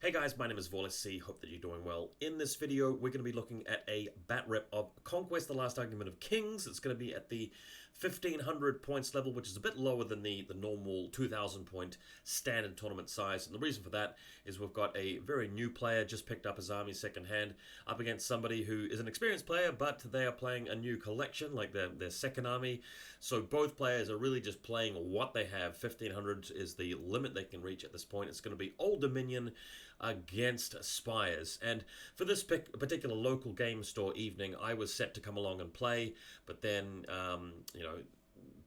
Hey guys, my name is VaulSC, hope that you're doing well. In this video, we're going to be looking at a bat rep of Conquest, the Last Argument of Kings. It's going to be at the 1500 points level, which is a bit lower than the normal 2000 point standard tournament size. And the reason for that is we've got a very new player, just picked up his army secondhand, up against somebody who is an experienced player, but they are playing a new collection, like their second army. So both players are really just playing what they have. 1500 is the limit they can reach at this point. It's going to be Old Dominion against Spires, and for this particular local game store evening, I was set to come along and play, but then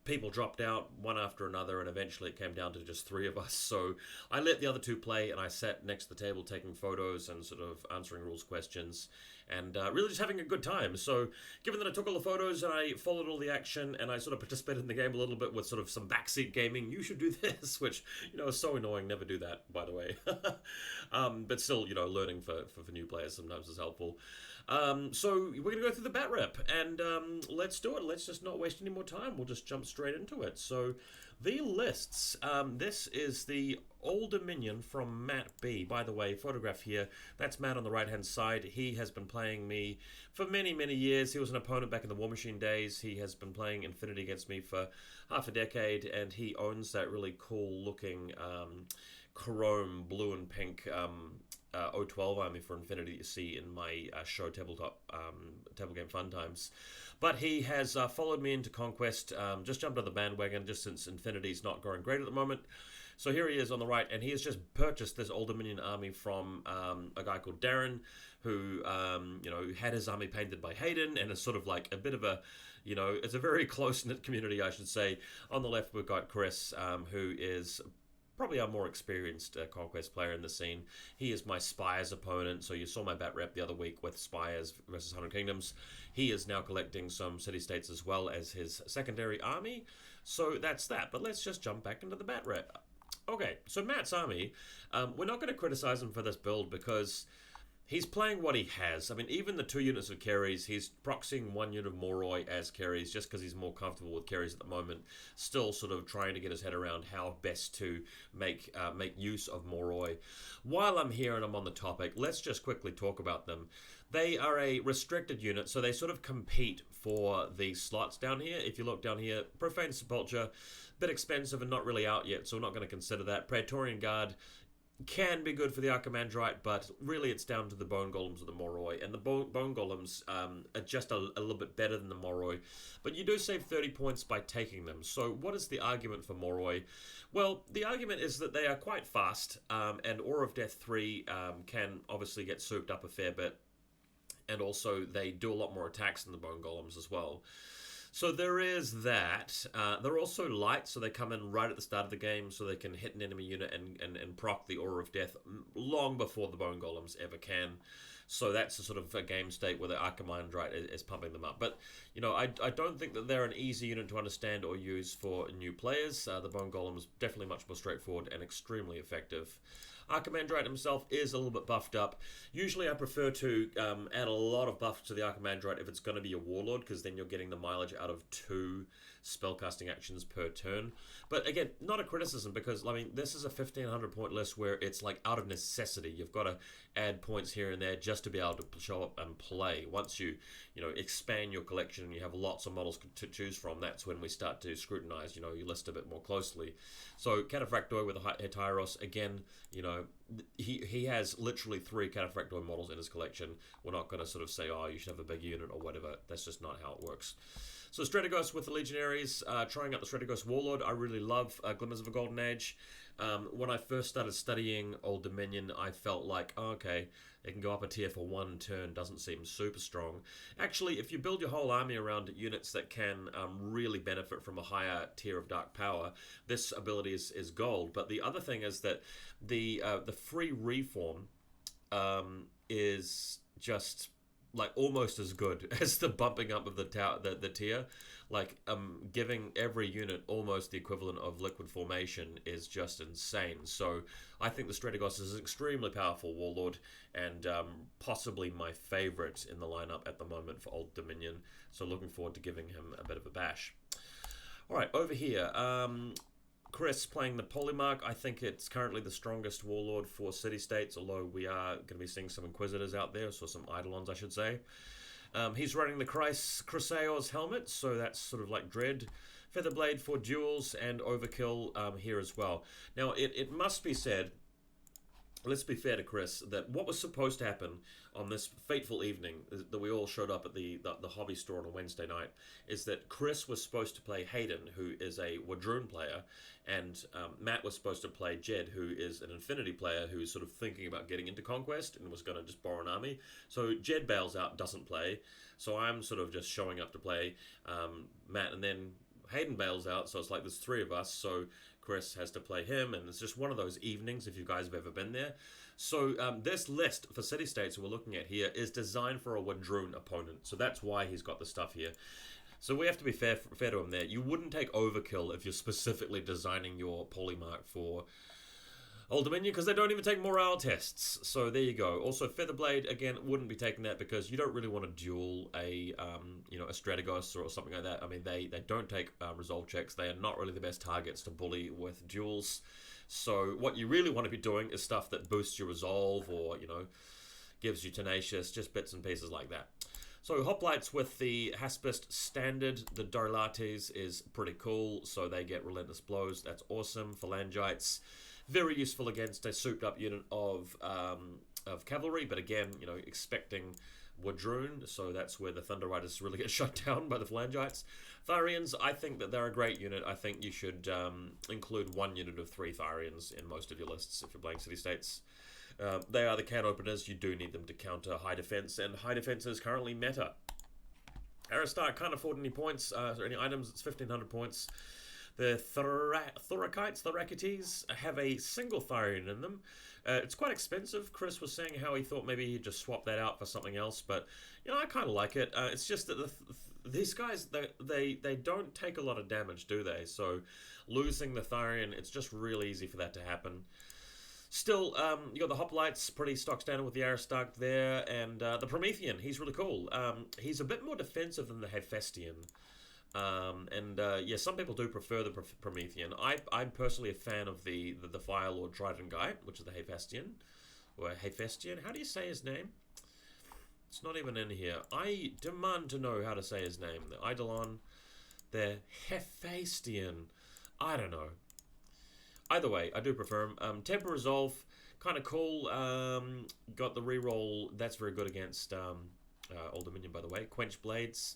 people dropped out one after another, and eventually it came down to just three of us. So I let the other two play, and I sat next to the table taking photos and sort of answering rules questions, and really just having a good time. So given that I took all the photos and I followed all the action and I sort of participated in the game a little bit with sort of some backseat gaming, you should do this, which, is so annoying. Never do that, by the way. But still, learning for new players sometimes is helpful. So we're going to go through the bat rep, and let's do it. Let's just not waste any more time. We'll just jump straight into it. So the lists. This is the Old Dominion from Matt B. By the way, photograph here. That's Matt on the right-hand side. He has been playing me for many, many years. He was an opponent back in the War Machine days. He has been playing Infinity against me for half a decade, and he owns that really cool-looking chrome blue and pink O12 army for Infinity that you see in my show tabletop table game fun times. But he has followed me into Conquest, just jumped on the bandwagon just since Infinity's not going great at the moment. So here he is on the right, and he has just purchased this Old Dominion army from a guy called Darren, who had his army painted by Hayden, and is sort of like a bit of a, it's a very close-knit community, I should say. On the left, we've got Chris, who is probably our more experienced Conquest player in the scene. He is my Spires opponent, so you saw my bat rep the other week with Spires versus 100 Kingdoms. He is now collecting some city-states as well as his secondary army, so that's that. But let's just jump back into the bat rep. Okay, so Matt's army, we're not going to criticize him for this build because he's playing what he has. I mean, even the 2 units of carries, he's proxying 1 unit of Moroi as carries just because he's more comfortable with carries at the moment. Still sort of trying to get his head around how best to make use of Moroi. While I'm here and I'm on the topic, let's just quickly talk about them. They are a restricted unit, so they sort of compete for the slots down here. If you look down here, Profane Sepulture, bit expensive and not really out yet, so we're not going to consider that. Praetorian Guard can be good for the Archimandrite, but really it's down to the Bone Golems or the Moroi, and the Bone Golems are just a little bit better than the Moroi, but you do save 30 points by taking them. So what is the argument for Moroi? Well, the argument is that they are quite fast, and Aura of Death 3 can obviously get souped up a fair bit, and also they do a lot more attacks than the Bone Golems as well. So there is that. They're also light, so they come in right at the start of the game, so they can hit an enemy unit and proc the Aura of Death long before the Bone Golems ever can. So that's a sort of a game state where the Archimandrite is pumping them up. But, I don't think that they're an easy unit to understand or use for new players. The Bone Golem is definitely much more straightforward and extremely effective. Archimandrite himself is a little bit buffed up. Usually I prefer to add a lot of buff to the Archimandrite if it's going to be a Warlord, because then you're getting the mileage out of 2 spellcasting actions per turn. But again, not a criticism, because this is a 1500 point list where it's like out of necessity. You've got to add points here and there just to be able to show up and play. Once you expand your collection and you have lots of models to choose from, that's when we start to scrutinize your list a bit more closely. So Cataphractoid with a Hetyros, again, he has literally 3 Cataphractoid models in his collection. We're not going to sort of say, oh, you should have a big unit or whatever. That's just not how it works. So Strategos with the Legionaries, trying out the Strategos Warlord. I really love Glimmers of a Golden Age. When I first started studying Old Dominion, I felt like, oh, okay, it can go up a tier for 1 turn, doesn't seem super strong. Actually, if you build your whole army around units that can really benefit from a higher tier of Dark Power, this ability is gold. But the other thing is that the free reform is just like almost as good as the bumping up of the tier. Like giving every unit almost the equivalent of liquid formation is just insane. So I think the Strategos is an extremely powerful Warlord, and possibly my favorite in the lineup at the moment for Old Dominion. So looking forward to giving him a bit of a bash. All right, over here. Chris playing the Polymarch. I think it's currently the strongest warlord for city-states, although we are going to be seeing some Inquisitors out there, so some Eidolons, I should say. He's running the Chrysaor's helmet, so that's sort of like Dread. Featherblade for duels, and Overkill here as well. Now, it must be said, let's be fair to Chris, that what was supposed to happen on this fateful evening that we all showed up at the hobby store on a Wednesday night is that Chris was supposed to play Hayden, who is a Wadroon player, and Matt was supposed to play Jed, who is an Infinity player who's sort of thinking about getting into Conquest and was going to just borrow an army. So Jed bails out, doesn't play, so I'm sort of just showing up to play Matt, and then Hayden bails out, so it's like there's three of us, so Chris has to play him, and it's just one of those evenings if you guys have ever been there. So this list for city-states we're looking at here is designed for a Wadroon opponent, so that's why he's got the stuff here. So we have to be fair to him there. You wouldn't take Overkill if you're specifically designing your Polymarch for Old Dominion, because they don't even take morale tests. So there you go. Also, Featherblade, again, wouldn't be taking that because you don't really want to duel a Strategos or something like that. I mean, they don't take resolve checks. They are not really the best targets to bully with duels. So what you really want to be doing is stuff that boosts your resolve or, gives you tenacious, just bits and pieces like that. So Hoplites with the Haspist standard, the Dorlates is pretty cool. So they get Relentless Blows. That's awesome. Phalangites, very useful against a souped-up unit of cavalry, but again, expecting Wadroon, so that's where the Thunder Riders really get shut down by the Phalangites. Tharians, I think that they're a great unit. I think you should include one unit of 3 Tharians in most of your lists if you're playing city-states. They are the can openers. You do need them to counter high defense, and high defense is currently meta. Aristarch can't afford any points, or any items. It's 1,500 points. The Thorakites have a single Tharian in them. It's quite expensive. Chris was saying how he thought maybe he'd just swap that out for something else, but I kind of like it. It's just that these guys, they don't take a lot of damage, do they? So losing the Tharian, it's just really easy for that to happen. Still, you got the Hoplites, pretty stock standard with the Aristarch there, and the Promethean, he's really cool. He's a bit more defensive than the Hephaestian. Yeah, some people do prefer the Promethean. I'm personally a fan of the Fire Lord Trident guy, which is the Hephaestian. Or Hephaestian, how do you say his name? It's not even in here. I demand to know how to say his name. The Eidolon, the Hephaestian. I don't know. Either way, I do prefer him. Temper Resolve, kind of cool. Got the reroll. That's very good against Old Dominion, by the way. Quench Blades.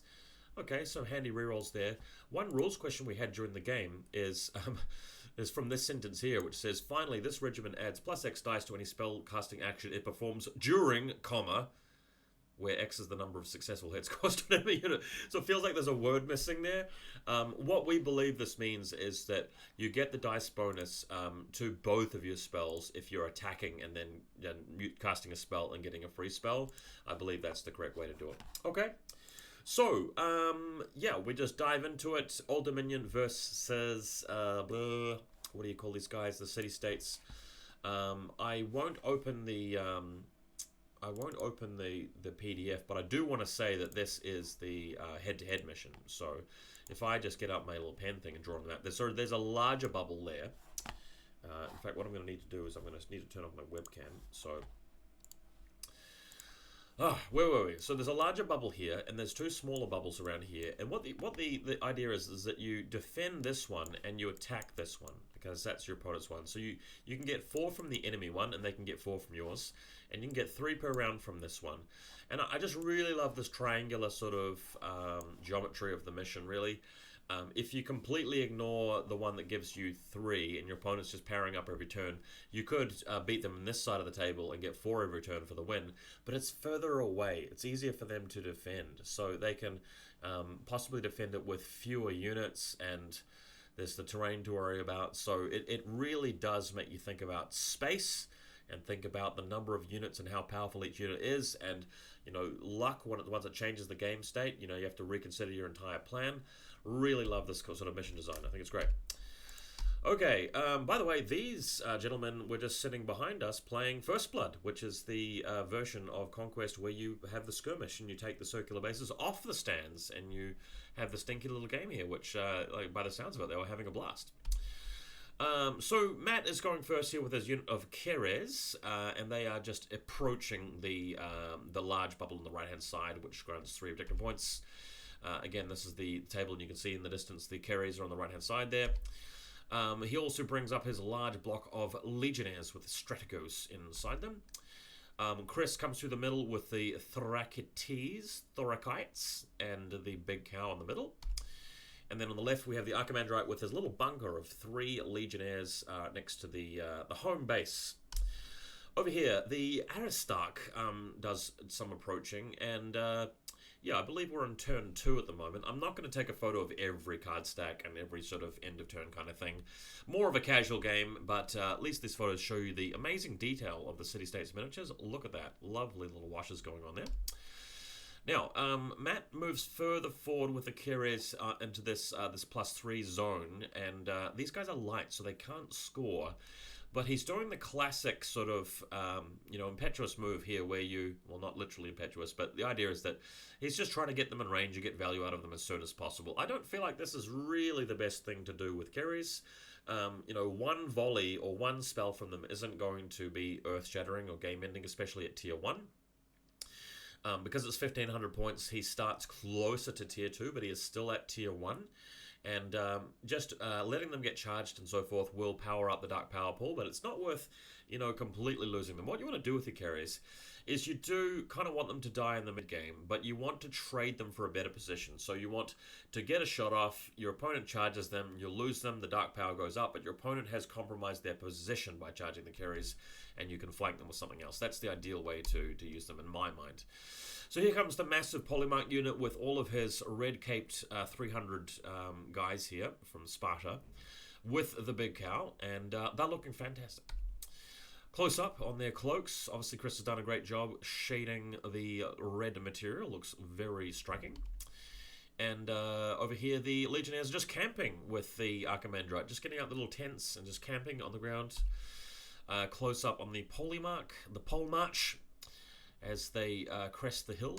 Okay, some handy rerolls there. One rules question we had during the game is from this sentence here, which says, finally, this regiment adds +X dice to any spell casting action it performs during, where X is the number of successful hits cost on every unit. So it feels like there's a word missing there. What we believe this means is that you get the dice bonus to both of your spells if you're attacking and then casting a spell and getting a free spell. I believe that's the correct way to do it. Okay. So, yeah, we just dive into it. Old Dominion versus, what do you call these guys? The city-states. I won't open the PDF, but I do want to say that this is the head-to-head mission. So, if I just get up my little pen thing and draw on that, there's a larger bubble there. In fact, what I'm going to need to do is I'm going to need to turn off my webcam. So. Where were we? So there's a larger bubble here, and there's 2 smaller bubbles around here. And what the idea is that you defend this one and you attack this one, because that's your opponent's one. So you can get 4 from the enemy one, and they can get 4 from yours, and you can get 3 per round from this one. And I just really love this triangular sort of geometry of the mission, really. If you completely ignore the one that gives you 3 and your opponent's just powering up every turn, you could beat them on this side of the table and get 4 every turn for the win, but it's further away. It's easier for them to defend, so they can possibly defend it with fewer units, and there's the terrain to worry about. So it really does make you think about space and think about the number of units and how powerful each unit is, and luck, once it changes the game state, you have to reconsider your entire plan. Really love this sort of mission design. I think it's great. Okay, by the way, these gentlemen were just sitting behind us playing First Blood, which is the version of Conquest where you have the skirmish and you take the circular bases off the stands and you have the stinky little game here, which, by the sounds of it, they were having a blast. So Matt is going first here with his unit of Keres, and they are just approaching the large bubble on the right-hand side, which grants 3 objective points. Again, this is the table, and you can see in the distance the Keres are on the right-hand side there. He also brings up his large block of Legionnaires with Strategos inside them. Chris comes through the middle with the Thorakites, and the big cow in the middle. And then on the left we have the Archimandrite with his little bunker of 3 Legionnaires next to the home base. Over here, the Aristarch does some approaching, and yeah, I believe we're on turn 2 at the moment. I'm not going to take a photo of every card stack and every sort of end of turn kind of thing. More of a casual game, but at least these photos show you the amazing detail of the city-states miniatures. Look at that. Lovely little washes going on there. Now, Matt moves further forward with the Keres into this +3 zone, and these guys are light, so they can't score. But he's doing the classic sort of, impetuous move here where you, well, not literally impetuous, but the idea is that he's just trying to get them in range and get value out of them as soon as possible. I don't feel like this is really the best thing to do with Keres. One volley or one spell from them isn't going to be earth-shattering or game-ending, especially at tier 1. Because it's 1,500 points, he starts closer to tier 2, but he is still at tier 1. And just letting them get charged and so forth will power up the Dark Power pool, but it's not worth, completely losing them. What you want to do with your Keres is you do kind of want them to die in the mid-game, but you want to trade them for a better position. So you want to get a shot off, your opponent charges them, you lose them, the Dark Power goes up, but your opponent has compromised their position by charging the Keres, and you can flank them with something else. That's the ideal way to use them in my mind. So here comes the massive Polymarch unit with all of his red-caped 300 guys here from Sparta with the big cow, and they're looking fantastic. Close up on their cloaks. Obviously, Chris has done a great job shading the red material. Looks very striking. And over here, the Legionnaires are just camping with the Archimandrite, just getting out little tents and just camping on the ground. Close up on the Polemarch, as they crest the hill.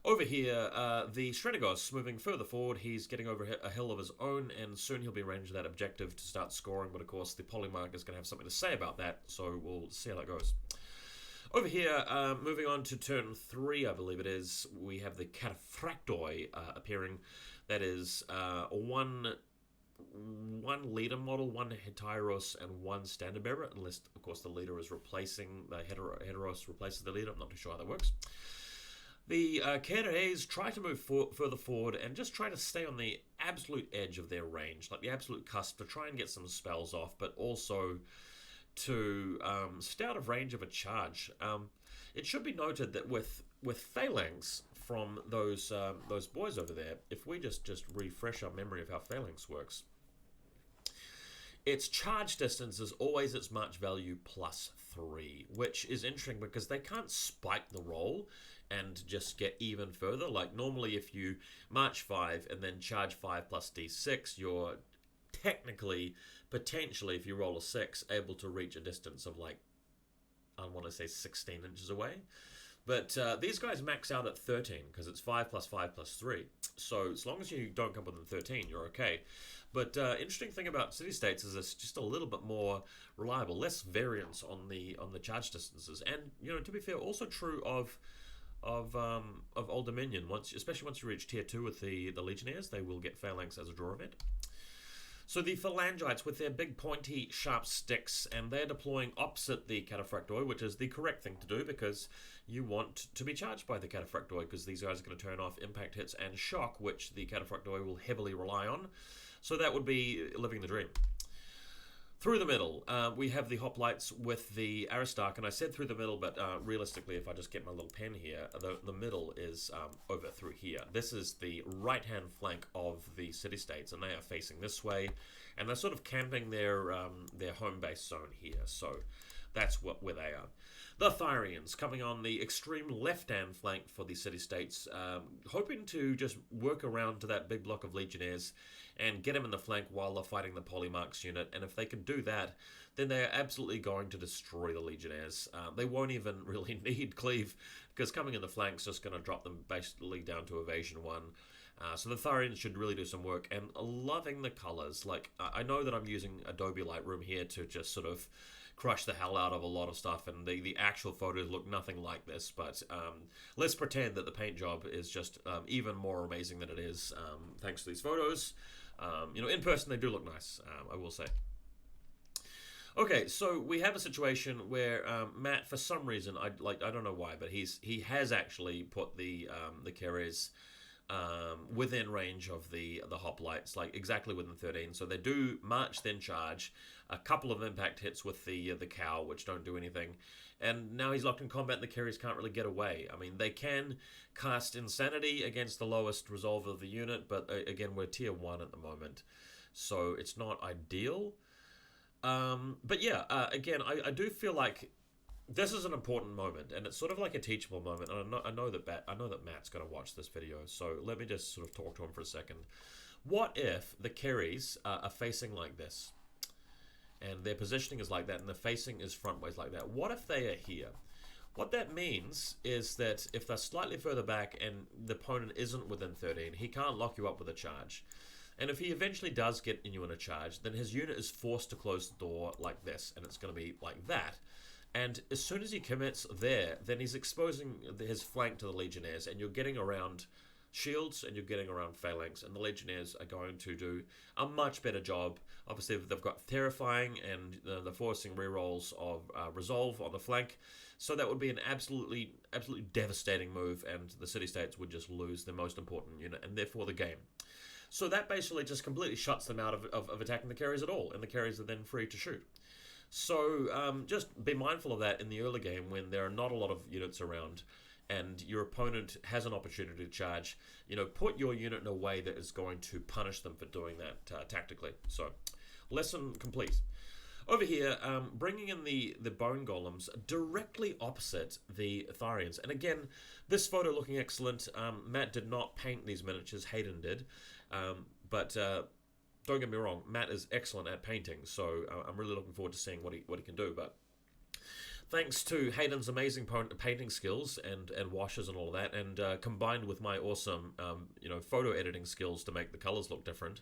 Over here, the Strategos moving further forward. He's getting over a hill of his own, and soon he'll be in range of that objective to start scoring, but of course the Polymarch is going to have something to say about that, so we'll see how that goes. Over here, moving on to turn 3, I believe it is, we have the Cataphractoi appearing. That is one leader model, 1 Heteros, and 1 standard bearer, unless, of course, the leader is replacing, the Heteros replaces the leader. I'm not too sure how that works. The Keres try to move further forward and just try to stay on the absolute edge of their range, like the absolute cusp, to try and get some spells off, but also to stay out of range of a charge. It should be noted that with Phalanx from those boys over there, if we just refresh our memory of how Phalanx works, its charge distance is always its march value +3, which is interesting because they can't spike the roll and just get even further. Like normally if you march 5 and then charge 5 plus d6, you're technically, potentially, if you roll a 6, able to reach a distance of like, I want to say 16 inches away. But these guys max out at 13 because it's 5 plus 5 plus 3. So as long as you don't come within 13, you're okay. But interesting thing about city-states is it's just a little bit more reliable, less variance on the charge distances. And to be fair, also true of Old Dominion. Especially once you reach tier 2 with the Legionnaires, they will get Phalanx as a draw event. So the Phalangites with their big pointy sharp sticks, and they're deploying opposite the Cataphractoi, which is the correct thing to do because you want to be charged by the Cataphractoi because these guys are going to turn off impact hits and shock, which the Cataphractoi will heavily rely on. So that would be living the dream. Through the middle, we have the hoplites with the Aristarch, and I said through the middle, but realistically, if I just get my little pen here, the middle is over through here. This is the right-hand flank of the city-states, and they are facing this way, and they're sort of camping their home base zone here, so that's where they are. The Thyrians coming on the extreme left-hand flank for the city-states, hoping to just work around to that big block of Legionnaires and get them in the flank while they're fighting the Polymarch's unit. And if they can do that, then they're absolutely going to destroy the Legionnaires. They won't even really need cleave, because coming in the flank's just going to drop them basically down to evasion 1. So the Tharians should really do some work, and loving the colors. Like, I know that I'm using Adobe Lightroom here to just sort of crush the hell out of a lot of stuff, and the actual photos look nothing like this, but let's pretend that the paint job is just even more amazing than it is thanks to these photos. You know, in person they do look nice, I will say. Okay, so we have a situation where Matt, for some reason, I don't know why, but he has actually put the carriers within range of the hoplites, like exactly within 13. So they do march, then charge. A couple of impact hits with the cow, which don't do anything. And now he's locked in combat, and the carriers can't really get away. I mean, they can cast Insanity against the lowest resolve of the unit, but again, we're tier 1 at the moment, so it's not ideal. But yeah, again, I do feel like this is an important moment, and it's sort of like a teachable moment. And I know that Matt's going to watch this video, so let me just sort of talk to him for a second. What if the carries are facing like this, and their positioning is like that, and the facing is frontways like that? What if they are here? What that means is that if they're slightly further back and the opponent isn't within 13, he can't lock you up with a charge. And if he eventually does get you in a charge, then his unit is forced to close the door like this, and it's going to be like that. And as soon as he commits there, then he's exposing his flank to the Legionnaires, and you're getting around shields, and you're getting around phalanx, and the Legionnaires are going to do a much better job. Obviously, they've got Terrifying, and they're forcing rerolls of Resolve on the flank, so that would be an absolutely devastating move, and the city-states would just lose their most important unit, and therefore the game. So that basically just completely shuts them out of attacking the carriers at all, and the carriers are then free to shoot. So just be mindful of that in the early game when there are not a lot of units around and your opponent has an opportunity to charge. You know, put your unit in a way that is going to punish them for doing that tactically. So, lesson complete. Over here, bringing in the bone golems directly opposite the Tharians. And again, this photo looking excellent. Matt did not paint these miniatures, Hayden did. But don't get me wrong, Matt is excellent at painting, so I'm really looking forward to seeing what he can do. But thanks to Hayden's amazing painting skills and washes and all of that, and combined with my awesome photo editing skills to make the colors look different,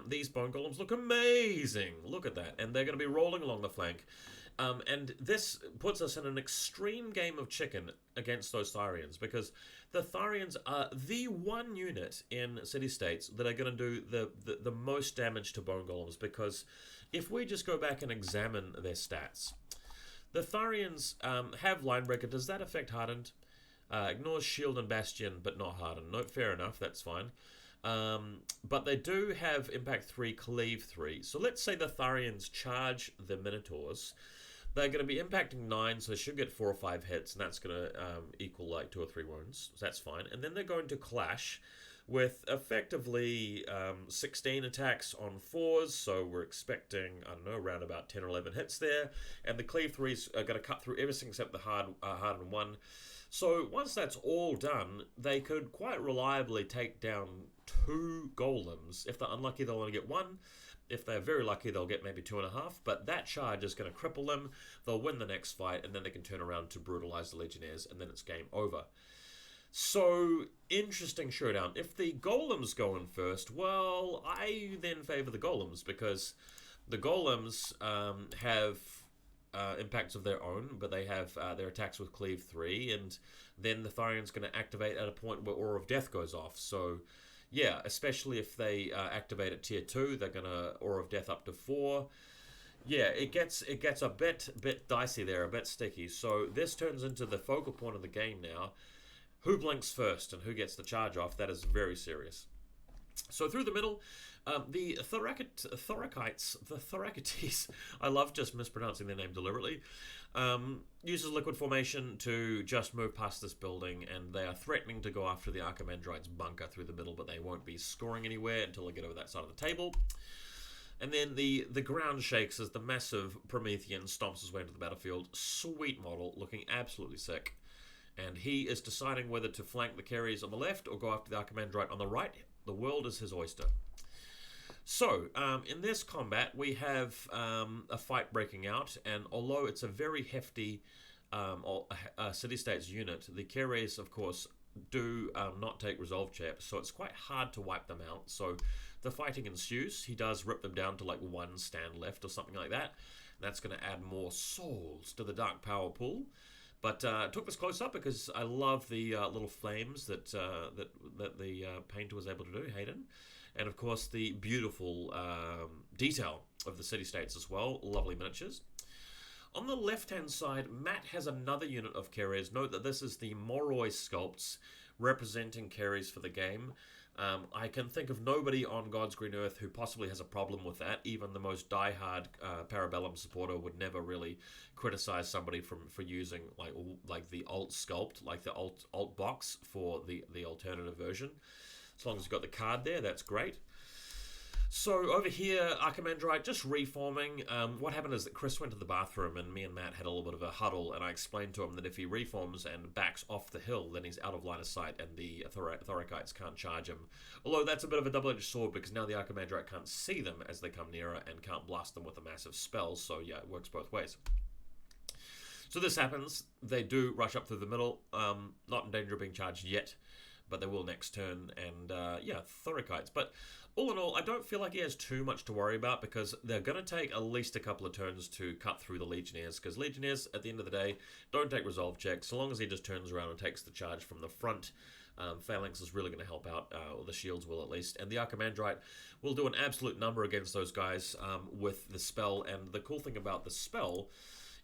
these bone golems look amazing. Look at that. And they're going to be rolling along the flank. And this puts us in an extreme game of chicken against those Tharians, because the Tharians are the one unit in city-states that are going to do the most damage to bone golems, because if we just go back and examine their stats, the Tharians have Linebreaker. Does that affect Hardened? Ignores Shield and Bastion, but not Hardened. No, fair enough, that's fine. But they do have Impact 3, Cleave 3. So let's say the Tharians charge the Minotaurs. They're going to be impacting 9, so they should get 4 or 5 hits, and that's going to equal like 2 or 3 wounds. So that's fine. And then they're going to clash with effectively 16 attacks on 4s, so we're expecting, I don't know, around about 10 or 11 hits there. And the Cleave 3s are going to cut through everything except the hardened 1. So once that's all done, they could quite reliably take down 2 golems. If they're unlucky, they'll only get 1. If they're very lucky, they'll get maybe 2.5. But that charge is going to cripple them. They'll win the next fight, and then they can turn around to brutalize the Legionnaires, and then it's game over. So, interesting showdown. If the golems go in first, well, I then favor the golems, because the golems have impacts of their own, but they have their attacks with Cleave 3, and then the Tharian's going to activate at a point where Aura of Death goes off. So, yeah, especially if they activate at tier 2, they're going to Aura of Death up to 4. Yeah, it gets a bit dicey there, a bit sticky. So this turns into the focal point of the game now. Who blinks first and who gets the charge off? That is very serious. So through the middle, the Thorakites, I love just mispronouncing their name deliberately, uses liquid formation to just move past this building, and they are threatening to go after the Archimandrite's bunker through the middle, but they won't be scoring anywhere until they get over that side of the table. And then the ground shakes as the massive Promethean stomps his way into the battlefield. Sweet model, looking absolutely sick. And he is deciding whether to flank the carriers on the left or go after the Archimandrite on the right. The world is his oyster. So, in this combat, we have a fight breaking out, and although it's a very hefty city-states unit, the carriers, of course, do not take resolve checks, so it's quite hard to wipe them out. So the fighting ensues. He does rip them down to like 1 stand left or something like that. That's going to add more souls to the Dark Power pool. But took this close up because I love the little flames that the painter was able to do, Hayden. And of course the beautiful detail of the city-states as well. Lovely miniatures. On the left-hand side, Matt has another unit of carriers. Note that this is the Moroi sculpts representing carriers for the game. I can think of nobody on God's Green Earth who possibly has a problem with that. Even the most diehard Parabellum supporter would never really criticize somebody for using like the alt sculpt, like the alt box for the alternative version. As long as you've got the card there, that's great. So over here, Archimandrite just reforming. What happened is that Chris went to the bathroom and me and Matt had a little bit of a huddle, and I explained to him that if he reforms and backs off the hill, then he's out of line of sight and the Thorikites can't charge him. Although that's a bit of a double-edged sword because now the Archimandrite can't see them as they come nearer and can't blast them with a massive spell, so yeah, it works both ways. So this happens. They do rush up through the middle, not in danger of being charged yet, but they will next turn, and yeah, Thorikites. But all in all, I don't feel like he has too much to worry about because they're going to take at least a couple of turns to cut through the Legionnaires, because Legionnaires, at the end of the day, don't take resolve checks. So long as he just turns around and takes the charge from the front, Phalanx is really going to help out, or the shields will at least. And the Archimandrite will do an absolute number against those guys with the spell. And the cool thing about the spell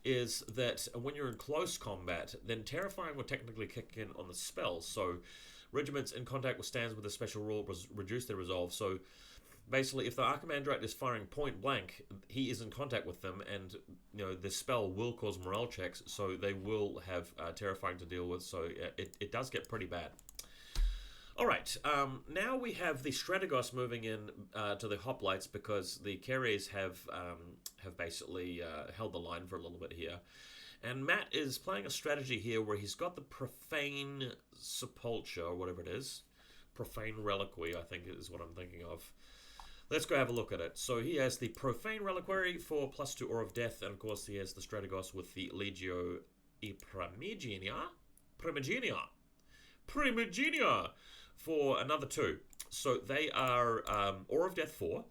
is that when you're in close combat, then Terrifying will technically kick in on the spell. So regiments in contact with stands with a special rule reduce their resolve. So basically, if the Archimandrite is firing point blank, he is in contact with them, and you know the spell will cause morale checks, so they will have Terrifying to deal with. So it does get pretty bad. All right, now we have the Strategos moving in to the hoplites because the carriers have basically held the line for a little bit here. And Matt is playing a strategy here where he's got the Profane Sepulture, or whatever it is. Profane Reliquary, I think is what I'm thinking of. Let's go have a look at it. So he has the Profane Reliquary for +2 Aura of Death, and of course he has the Strategos with the Legio Primigenia for another 2. So they are Aura of Death 4.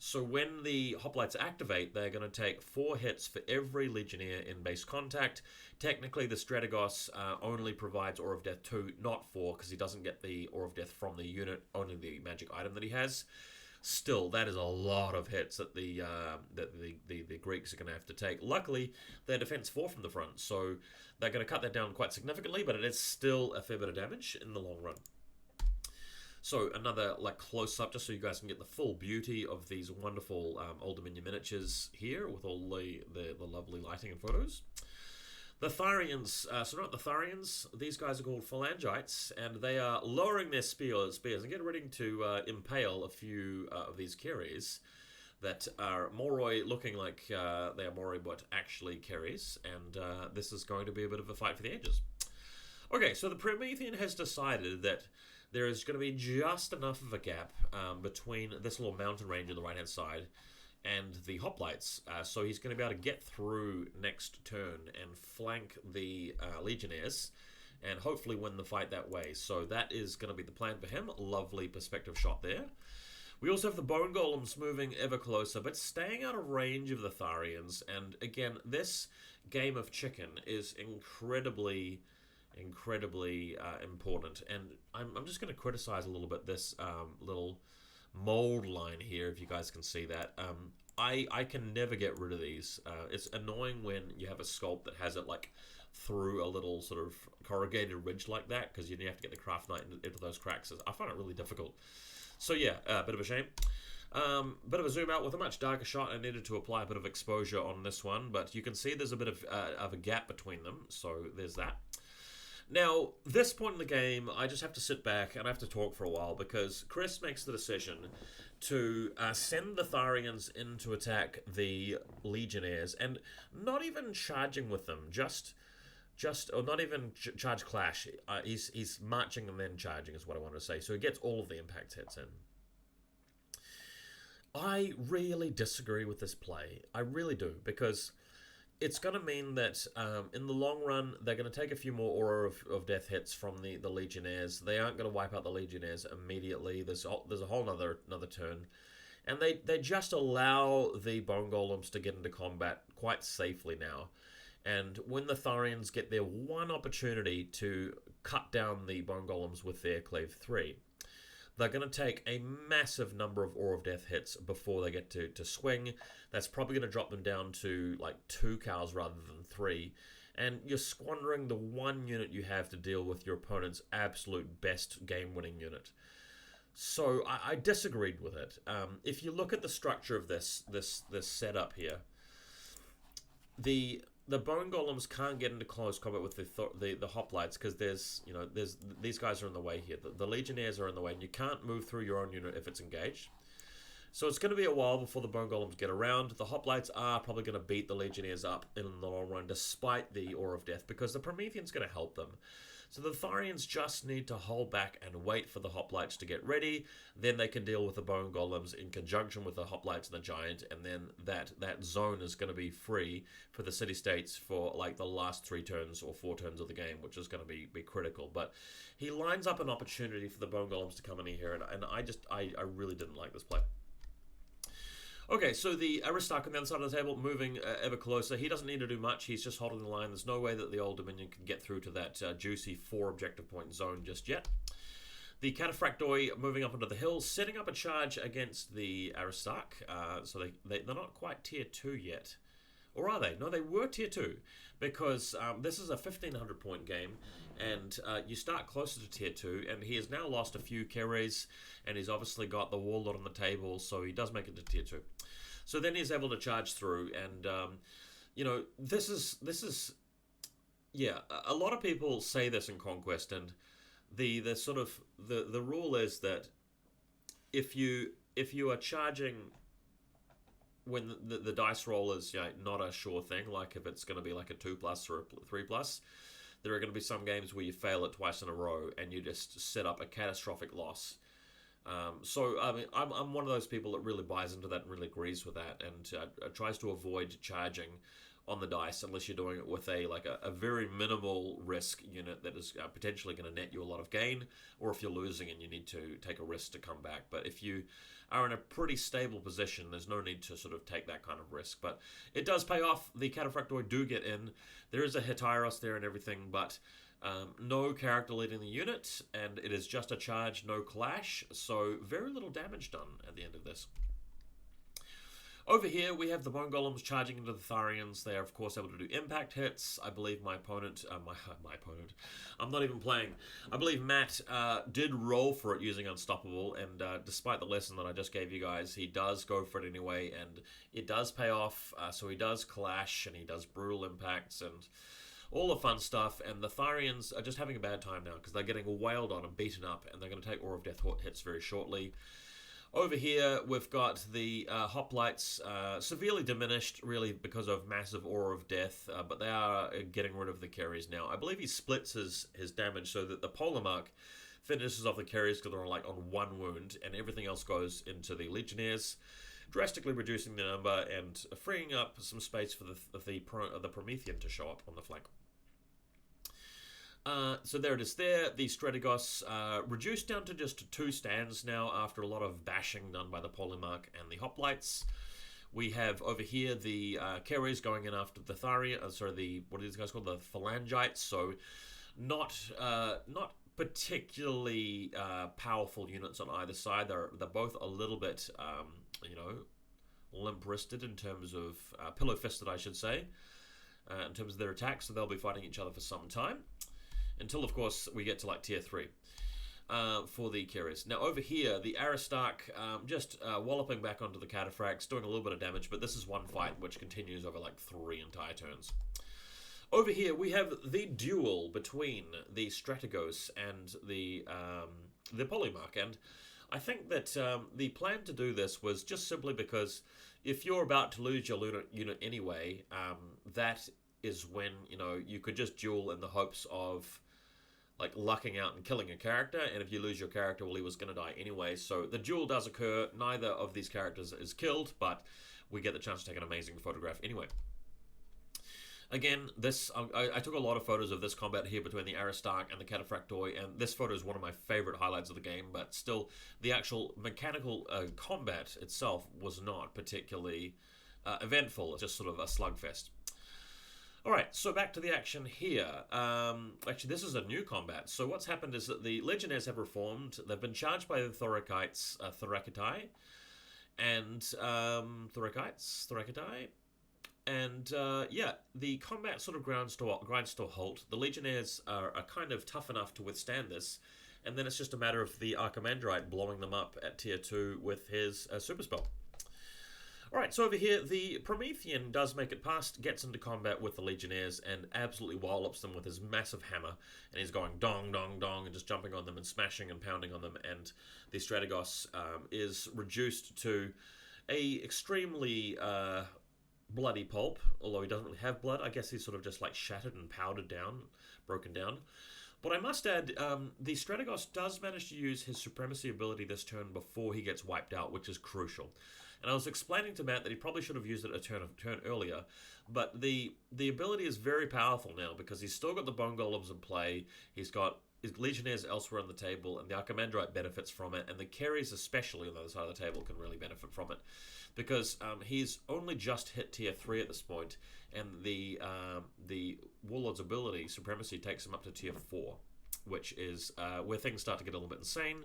So when the hoplites activate, they're going to take 4 hits for every Legionnaire in base contact. Technically, the Strategos only provides Aura of Death 2, not 4, because he doesn't get the Aura of Death from the unit, only the magic item that he has. Still, that is a lot of hits that the Greeks are going to have to take. Luckily, they're defense 4 from the front, so they're going to cut that down quite significantly, but it is still a fair bit of damage in the long run. So another close-up, just so you guys can get the full beauty of these wonderful Old Dominion miniatures here with all the lovely lighting and photos. The Tharians, so not the Tharians, these guys are called Phalangites, and they are lowering their spears and getting ready to impale a few of these carries that are Moroi looking like they are Moroi but actually carries, and this is going to be a bit of a fight for the ages. Okay, so the Promethean has decided that there is going to be just enough of a gap between this little mountain range on the right-hand side and the hoplites. So he's going to be able to get through next turn and flank the Legionnaires and hopefully win the fight that way. So that is going to be the plan for him. Lovely perspective shot there. We also have the Bone Golems moving ever closer, but staying out of range of the Tharians. And again, this game of chicken is incredibly important, and I'm just going to criticize a little bit this little mold line here, if you guys can see that. I can never get rid of these. It's annoying when you have a sculpt that has it through a little sort of corrugated ridge like that, because you have to get the Craft Knight into those cracks. I find it really difficult. So yeah, a bit of a shame. Bit of a zoom out with a much darker shot. I needed to apply a bit of exposure on this one, but you can see there's a bit of a gap between them, so there's that. Now, this point in the game, I just have to sit back and I have to talk for a while because Chris makes the decision to send the Tharians in to attack the Legionnaires and not even charging with them, or not even charge clash. He's marching and then charging is what I want to say. So he gets all of the impact hits in. I really disagree with this play. I really do, because it's going to mean that in the long run, they're going to take a few more Aura of Death hits from the Legionnaires. They aren't going to wipe out the Legionnaires immediately. There's a whole another turn. And they just allow the Bone Golems to get into combat quite safely now. And when the Tharians get their one opportunity to cut down the Bone Golems with their Clave 3, they're going to take a massive number of Aura of Death hits before they get to swing. That's probably going to drop them down to like 2 cows rather than 3. And you're squandering the one unit you have to deal with your opponent's absolute best game-winning unit. So I disagreed with it. If you look at the structure of this setup here, the Bone Golems can't get into close combat with the Hoplites because there's these guys are in the way here. The Legionnaires are in the way, and you can't move through your own unit if it's engaged. So it's going to be a while before the Bone Golems get around. The Hoplites are probably going to beat the Legionnaires up in the long run, despite the Aura of Death, because the Promethean's going to help them. So the Tharians just need to hold back and wait for the Hoplites to get ready. Then they can deal with the Bone Golems in conjunction with the Hoplites and the Giant, and then that zone is going to be free for the City-States for like the last 3 turns or 4 turns of the game, which is going to be critical. But he lines up an opportunity for the Bone Golems to come in here, and I really didn't like this play. Okay, so the Aristarch on the other side of the table, moving ever closer. He doesn't need to do much. He's just holding the line. There's no way that the Old Dominion can get through to that juicy 4 objective point zone just yet. The Cataphractoi moving up onto the hill, setting up a charge against the Aristarch. So they're not quite tier 2 yet. Or are they? No, they were tier 2. Because this is a 1,500 point game. And you start closer to tier 2. And he has now lost a few Keres. And he's obviously got the Warlord on the table. So he does make it to tier 2. So then he's able to charge through. And, this is... Yeah, a lot of people say this in Conquest. And the sort of... The rule is that if you are charging... when the dice roll is not a sure thing, like if it's going to be like a 2+ or a 3+, there are going to be some games where you fail it twice in a row and you just set up a catastrophic loss. So I mean, I'm one of those people that really buys into that and really agrees with that, and tries to avoid charging on the dice unless you're doing it with a very minimal risk unit that is potentially going to net you a lot of gain, or if you're losing and you need to take a risk to come back. But if you are in a pretty stable position, there's no need to sort of take that kind of risk. But it does pay off. The Cataphractoi do get in. There is a Hetaeros there and everything, but no character leading the unit, and it is just a charge, no clash, so very little damage done at the end of this. Over here, we have the Bone Golems charging into the Tharians. They are, of course, able to do impact hits. I believe my opponent... my opponent... I'm not even playing. I believe Matt did roll for it using Unstoppable, and despite the lesson that I just gave you guys, he does go for it anyway, and it does pay off. So he does clash, and he does brutal impacts, and all the fun stuff. And the Tharians are just having a bad time now, because they're getting wailed on and beaten up, and they're going to take Aura of Death hits very shortly. Over here, we've got the Hoplites severely diminished, really, because of massive Aura of Death, but they are getting rid of the Keres now. I believe he splits his damage so that the Polemarch finishes off the Keres because they're on 1 wound, and everything else goes into the Legionnaires, drastically reducing the number and freeing up some space for the Promethean to show up on the flank. So there it is there. The Strategos reduced down to just 2 stands now after a lot of bashing done by the Polemarch and the Hoplites. We have over here the Keres going in after the Tharian, what are these guys called? The Phalangites. So not particularly powerful units on either side. They're both a little bit, limp-wristed in terms of, pillow-fisted, I should say, in terms of their attacks. So they'll be fighting each other for some time. Until, of course, we get to like tier 3 for the Keres. Now, over here, the Aristarch just walloping back onto the Cataphracts, doing a little bit of damage, but this is one fight which continues over like 3 entire turns. Over here, we have the duel between the Strategos and the Polemarch, and I think that the plan to do this was just simply because if you're about to lose your unit anyway, that is when, you could just duel in the hopes of like lucking out and killing a character, and if you lose your character, well, he was going to die anyway. So the duel does occur. Neither of these characters is killed, but we get the chance to take an amazing photograph anyway. Again, I took a lot of photos of this combat here between the Aristarch and the Cataphractoi, and this photo is one of my favorite highlights of the game, but still, the actual mechanical combat itself was not particularly eventful. It's just sort of a slugfest. Alright, so back to the action here. Actually, this is a new combat. So what's happened is that the Legionnaires have reformed. They've been charged by the Thorakites, and Thorakitai. And yeah, the combat sort of grinds to a halt. The Legionnaires are kind of tough enough to withstand this, and then it's just a matter of the Archimandrite blowing them up at tier 2 with his super spell. Alright, so over here, the Promethean does make it past, gets into combat with the Legionnaires, and absolutely wallops them with his massive hammer, and he's going dong, dong, dong, and just jumping on them and smashing and pounding on them, and the Strategos is reduced to a extremely bloody pulp, although he doesn't really have blood. I guess he's sort of just like shattered and powdered down, broken down. But I must add, the Strategos does manage to use his Supremacy ability this turn before he gets wiped out, which is crucial. And I was explaining to Matt that he probably should have used it a turn earlier, but the ability is very powerful now because he's still got the Bone Golems in play, he's got his Legionnaires elsewhere on the table, and the Archimandrite benefits from it, and the Carries especially on the other side of the table can really benefit from it. Because he's only just hit tier 3 at this point, and the Warlord's ability, Supremacy, takes him up to tier 4, which is where things start to get a little bit insane,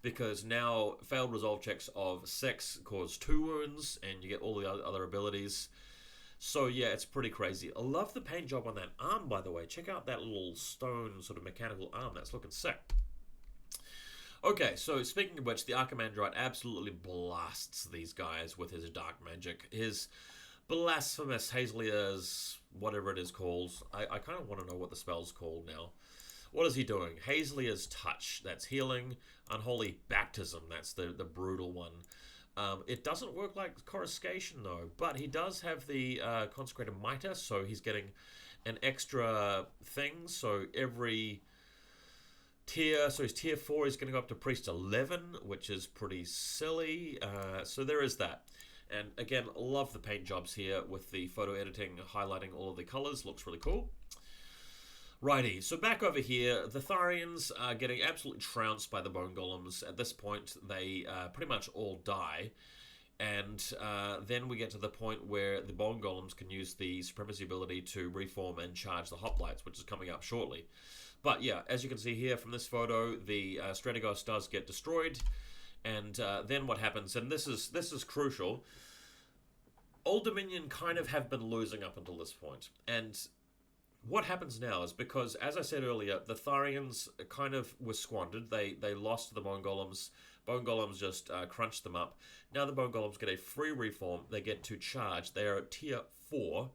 because now failed resolve checks of 6 cause 2 wounds, and you get all the other abilities. So yeah, it's pretty crazy. I love the paint job on that arm, by the way. Check out that little stone sort of mechanical arm. That's looking sick. Okay, so speaking of which, the Archimandrite absolutely blasts these guys with his dark magic. His blasphemous Hazelia's, whatever it is called. I kind of want to know what the spell's called now. What is he doing? Hazelia's Touch, that's healing. Unholy Baptism, that's the brutal one. It doesn't work like Coruscation though, but he does have the Consecrated Mitre, so he's getting an extra thing, so every tier, so his tier 4 is going to go up to Priest 11, which is pretty silly, so there is that. And again, love the paint jobs here with the photo editing highlighting all of the colors, looks really cool. Righty, so back over here, the Tharians are getting absolutely trounced by the Bone Golems. At this point, they pretty much all die. And then we get to the point where the Bone Golems can use the Supremacy ability to reform and charge the Hoplites, which is coming up shortly. But yeah, as you can see here from this photo, the Strategos does get destroyed. And then what happens, and this is crucial, Old Dominion kind of have been losing up until this point. And what happens now is because, as I said earlier, the Tharians kind of were squandered. They lost to the Bone Golems. Bone Golems just crunched them up. Now the Bone Golems get a free reform. They get to charge. They are at tier 4.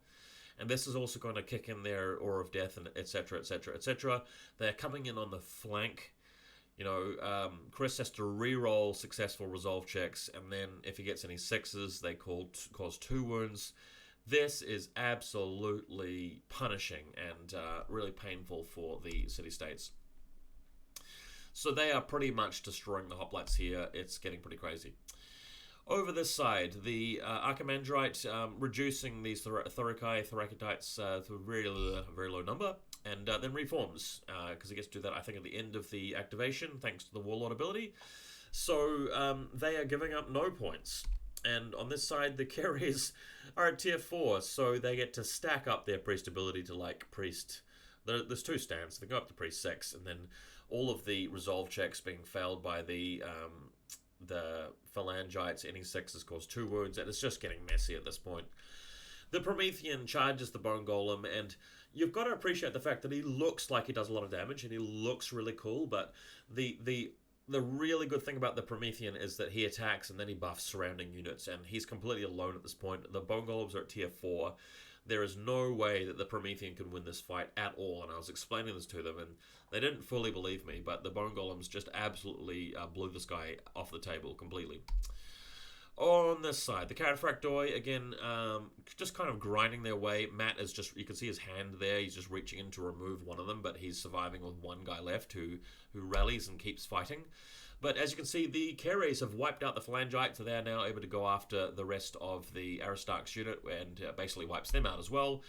And this is also going to kick in their Aura of Death, and etc., etc., etc. They're coming in on the flank. You know, Chris has to re-roll successful resolve checks, and then if he gets any 6s, they cause 2 wounds. This is absolutely punishing and really painful for the city-states. So they are pretty much destroying the Hoplites here. It's getting pretty crazy. Over this side, the Archimandrite reducing these Thorakites to a very low number, and then reforms, because he gets to do that, I think, at the end of the activation, thanks to the Warlord ability. So they are giving up no points. And on this side, the carriers are at tier 4, so they get to stack up their priest ability to, like, priest. There's 2 stands, so they go up to priest 6, and then all of the resolve checks being failed by the phalangites, any 6s cause 2 wounds, and it's just getting messy at this point. The Promethean charges the Bone Golem, and you've got to appreciate the fact that he looks like he does a lot of damage, and he looks really cool, but the really good thing about the Promethean is that he attacks and then he buffs surrounding units, and he's completely alone at this point. The Bone Golems are at tier 4. There is no way that the Promethean can win this fight at all, and I was explaining this to them, and they didn't fully believe me, but the Bone Golems just absolutely blew this guy off the table completely. On this side, the Cataphractoi, again, just kind of grinding their way. Matt is just, you can see his hand there, he's just reaching in to remove one of them, but he's surviving with one guy left who rallies and keeps fighting. But as you can see, the Keres have wiped out the Phalangites, so they are now able to go after the rest of the Aristarch's unit, and basically wipes them out as well.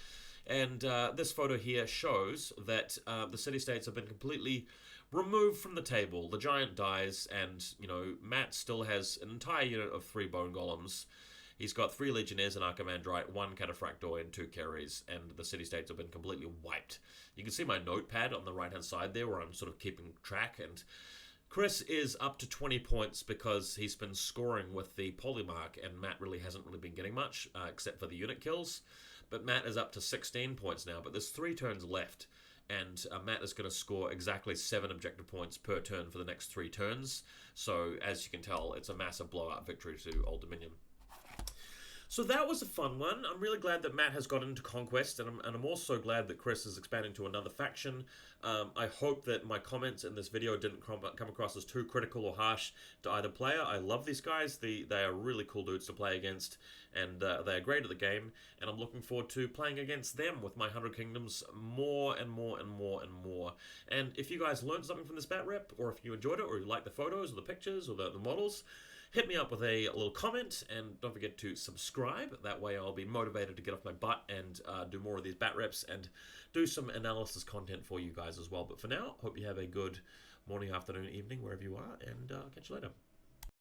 And this photo here shows that the city-states have been completely removed from the table. The giant dies, and, you know, Matt still has an entire unit of 3 bone golems. He's got 3 legionnaires, an archimandrite, 1 cataphractoid, and 2 carries, and the city-states have been completely wiped. You can see my notepad on the right-hand side there, where I'm sort of keeping track, and Chris is up to 20 points because he's been scoring with the Polymarch, and Matt really hasn't been getting much, except for the unit kills. But Matt is up to 16 points now, but there's 3 turns left, and Matt is going to score exactly 7 objective points per turn for the next 3 turns. So, as you can tell, it's a massive blowout victory to Old Dominion. So that was a fun one. I'm really glad that Matt has got into Conquest, and I'm also glad that Chris is expanding to another faction. I hope that my comments in this video didn't come across as too critical or harsh to either player. I love these guys. They are really cool dudes to play against, and they are great at the game, and I'm looking forward to playing against them with my 100 Kingdoms more and more and more and more. And if you guys learned something from this bat rep, or if you enjoyed it, or you like the photos or the pictures or the models, hit me up with a little comment, and don't forget to subscribe. That way I'll be motivated to get off my butt and do more of these bat reps and do some analysis content for you guys as well. But for now, hope you have a good morning, afternoon, evening, wherever you are, and catch you later.